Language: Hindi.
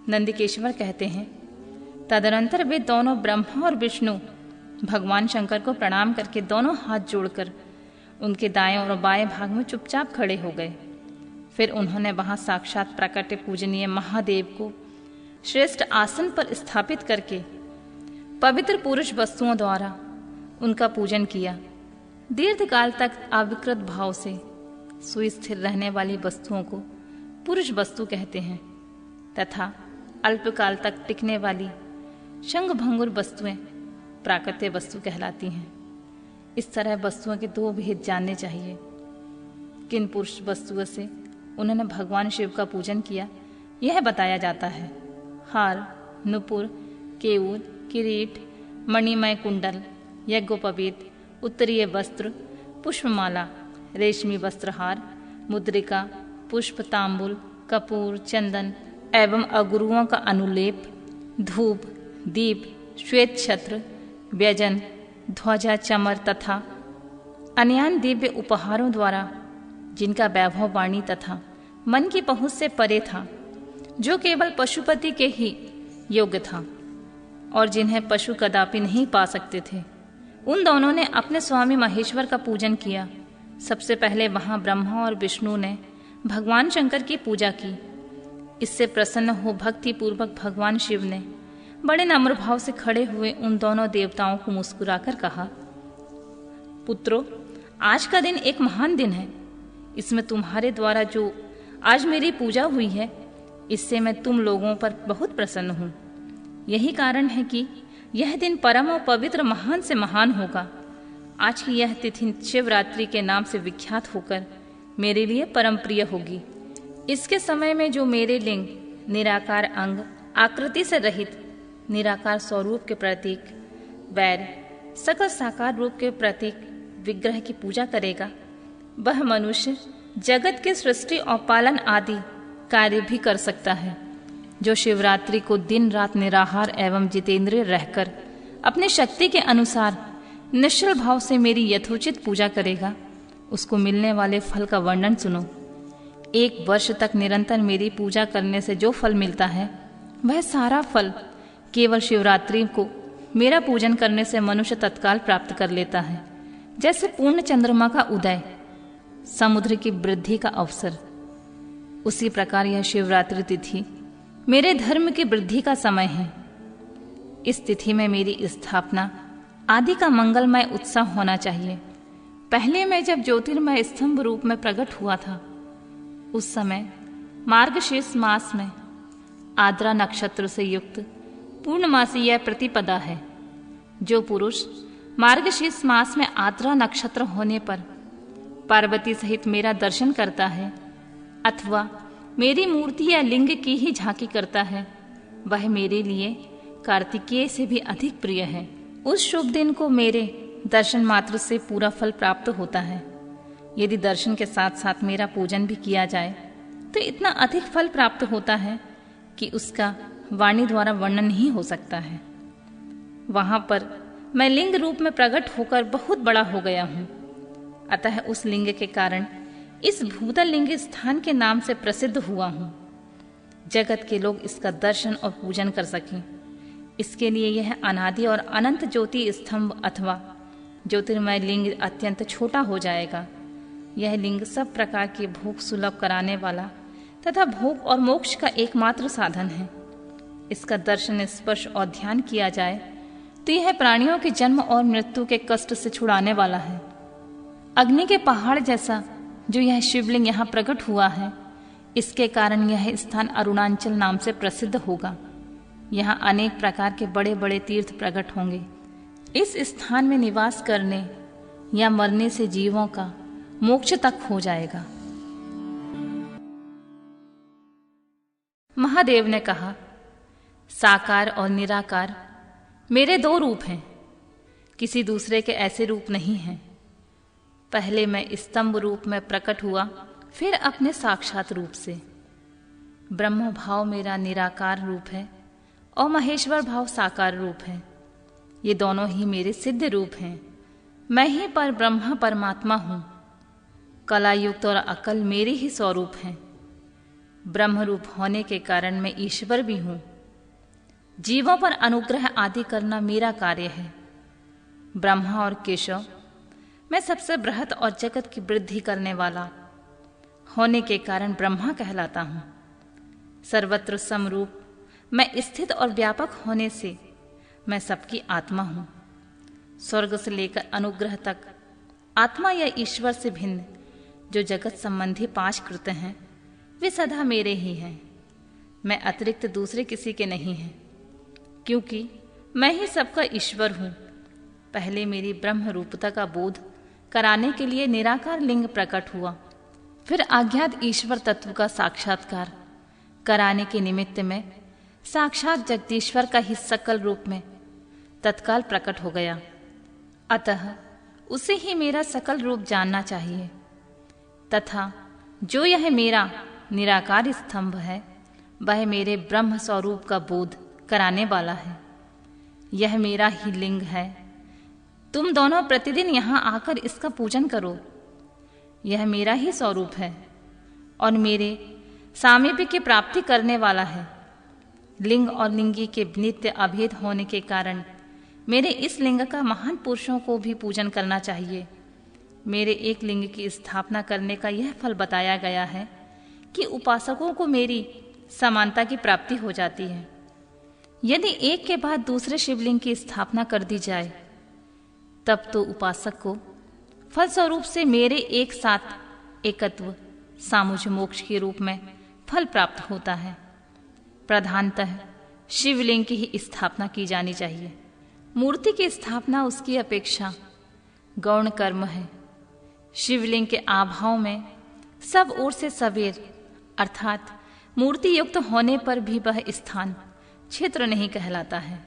नंदिकेश्वर कहते हैं, तदनंतर वे दोनों ब्रह्मा और विष्णु भगवान शंकर को प्रणाम करके दोनों हाथ जोड़कर उनके दाएं और बाएं भाग में चुपचाप खड़े हो गए। फिर उन्होंने वहां साक्षात प्राकट्य पूजनीय महादेव को श्रेष्ठ आसन पर स्थापित करके पवित्र पुरुष वस्तुओं द्वारा उनका पूजन किया। दीर्घकाल तक अविकृत भाव से सुस्थिर रहने वाली वस्तुओं को पुरुष वस्तु कहते हैं तथा अल्पकाल तक टिकने वाली शंखभंगुर वस्तुएं प्राकृतिक वस्तु कहलाती हैं। इस तरह वस्तुओं के दो भेद जानने चाहिए। किन पुरुष वस्तुओं से उन्होंने भगवान शिव का पूजन किया यह बताया जाता है। हार, नुपुर, केयूर, किरीट, मणिमय कुंडल, यज्ञोपवीत, उत्तरीय वस्त्र, पुष्पमाला, रेशमी वस्त्रहार, मुद्रिका, पुष्प, तांबुल, कपूर, चंदन एवं अगुरुओं का अनुलेप, धूप, दीप, श्वेत छत्र, व्यजन, ध्वजा, चमर तथा अन्य दिव्य उपहारों द्वारा जिनका वैभव वाणी तथा मन की पहुंच से परे था, जो केवल पशुपति के ही योग्य था और जिन्हें पशु कदापि नहीं पा सकते थे, उन दोनों ने अपने स्वामी महेश्वर का पूजन किया। सबसे पहले वहां ब्रह्मा और विष्णु ने भगवान शंकर की पूजा की। इससे प्रसन्न हो भक्ति पूर्वक भगवान शिव ने बड़े नम्र भाव से खड़े हुए उन दोनों देवताओं को मुस्कुराकर कहा, पुत्रों, आज का दिन एक महान दिन है। इसमें तुम्हारे द्वारा जो आज मेरी पूजा हुई है, इससे मैं तुम लोगों पर बहुत प्रसन्न हूँ। यही कारण है कि यह दिन परम और पवित्र महान से महान होगा। आज की यह तिथि शिवरात्रि के नाम से विख्यात होकर मेरे लिए परम प्रिय होगी। इसके समय में जो मेरे लिंग, निराकार अंग, आकृति से रहित निराकार स्वरूप के प्रतीक, वैर, सकल साकार रूप के प्रतीक विग्रह की पूजा करेगा, वह मनुष्य जगत के सृष्टि और पालन आदि कार्य भी कर सकता है। जो शिवरात्रि को दिन रात निराहार एवं जितेंद्रिय रहकर अपने शक्ति के अनुसार निश्चल भाव से मेरी यथोचित पूजा करेगा, उसको मिलने वाले फल का वर्णन सुनो। 1 वर्ष तक निरंतर मेरी पूजा करने से जो फल मिलता है, वह सारा फल केवल शिवरात्रि को मेरा पूजन करने से मनुष्य तत्काल प्राप्त कर लेता है। जैसे पूर्ण चंद्रमा का उदय समुद्र की वृद्धि का अवसर, उसी प्रकार यह शिवरात्रि तिथि मेरे धर्म की वृद्धि का समय है। इस तिथि में मेरी स्थापना आदि का मंगलमय उत्सव होना चाहिए। पहले मैं जब ज्योतिर्मय स्तंभ रूप में प्रकट हुआ था, उस समय मार्गशीर्ष मास में आद्रा नक्षत्र से युक्त पूर्णमासी यह प्रतिपदा है। जो पुरुष मार्गशीर्ष मास में आद्रा नक्षत्र होने पर पार्वती सहित मेरा दर्शन करता है अथवा मेरी मूर्ति या लिंग की ही झांकी करता है, वह मेरे लिए कार्तिकेय से भी अधिक प्रिय है। उस शुभ दिन को मेरे दर्शन मात्र से पूरा फल प्राप्त होता है। यदि दर्शन के साथ साथ मेरा पूजन भी किया जाए तो इतना अधिक फल प्राप्त होता है कि उसका वाणी द्वारा वर्णन नहीं हो सकता है। वहां पर मैं लिंग रूप में प्रकट होकर बहुत बड़ा हो गया हूं। अतः उस लिंग के कारण इस भूतल लिंग स्थान के नाम से प्रसिद्ध हुआ हूं। जगत के लोग इसका दर्शन और पूजन कर सकें, इसके लिए यह अनादि और अनंत ज्योति स्तंभ अथवा ज्योतिर्मय लिंग अत्यंत छोटा हो जाएगा। यह लिंग सब प्रकार के भोग सुलभ कराने वाला तथा भोग और मोक्ष का एकमात्र साधन है। इसका दर्शन, स्पर्श और ध्यान किया जाए तो यह प्राणियों के जन्म और मृत्यु के कष्ट से छुड़ाने वाला है। अग्नि के पहाड़ जैसा जो यह शिवलिंग यहाँ प्रकट हुआ है, इसके कारण यह स्थान अरुणाचल नाम से प्रसिद्ध होगा। यहाँ अनेक प्रकार के बड़े बड़े तीर्थ प्रकट होंगे। इस स्थान में निवास करने या मरने से जीवों का मोक्ष तक हो जाएगा। महादेव ने कहा, साकार और निराकार मेरे 2 रूप हैं, किसी दूसरे के ऐसे रूप नहीं हैं। पहले मैं स्तंभ रूप में प्रकट हुआ, फिर अपने साक्षात रूप से। ब्रह्म भाव मेरा निराकार रूप है और महेश्वर भाव साकार रूप है। ये दोनों ही मेरे सिद्ध रूप हैं। मैं ही पर ब्रह्मा परमात्मा हूं। कला युक्त और अकल मेरे ही स्वरूप हैं। ब्रह्मरूप होने के कारण मैं ईश्वर भी हूं। जीवों पर अनुग्रह आदि करना मेरा कार्य है। ब्रह्मा और केशव, मैं सबसे बृहत और जगत की वृद्धि करने वाला होने के कारण ब्रह्मा कहलाता हूं। सर्वत्र समरूप मैं स्थित और व्यापक होने से मैं सबकी आत्मा हूं। स्वर्ग से लेकर अनुग्रह तक आत्मा या ईश्वर से भिन्न जो जगत संबंधी 5 कृत्य हैं वे सदा मेरे ही हैं। मैं अतिरिक्त दूसरे किसी के नहीं हैं, क्योंकि मैं ही सबका ईश्वर हूं। पहले मेरी ब्रह्म रूपता का बोध कराने के लिए निराकार लिंग प्रकट हुआ, फिर अज्ञात ईश्वर तत्व का साक्षात्कार कराने के निमित्त में साक्षात जगदीश्वर का ही सकल रूप में तत्काल प्रकट हो गया। अतः उसे ही मेरा सकल रूप जानना चाहिए तथा जो यह मेरा निराकार स्तंभ है वह मेरे ब्रह्म स्वरूप का बोध कराने वाला है। यह मेरा ही लिंग है। तुम दोनों प्रतिदिन यहां आकर इसका पूजन करो। यह मेरा ही स्वरूप है और मेरे सामीप्य की प्राप्ति करने वाला है। लिंग और लिंगी के नित्य अभेद होने के कारण मेरे इस लिंग का महान पुरुषों को भी पूजन करना चाहिए। मेरे एक लिंग की स्थापना करने का यह फल बताया गया है कि उपासकों को मेरी समानता की प्राप्ति हो जाती है। यदि एक के बाद दूसरे शिवलिंग की स्थापना कर दी जाए तब तो उपासक को फलस्वरूप से मेरे एक साथ एकत्व सामुज्य मोक्ष के रूप में फल प्राप्त होता है। प्रधानतः शिवलिंग की ही स्थापना की जानी चाहिए। मूर्ति की स्थापना उसकी अपेक्षा गौण कर्म है। शिवलिंग के आभाव में सब ओर से सवेर अर्थात मूर्ति युक्त होने पर भी वह स्थान क्षेत्र नहीं कहलाता है।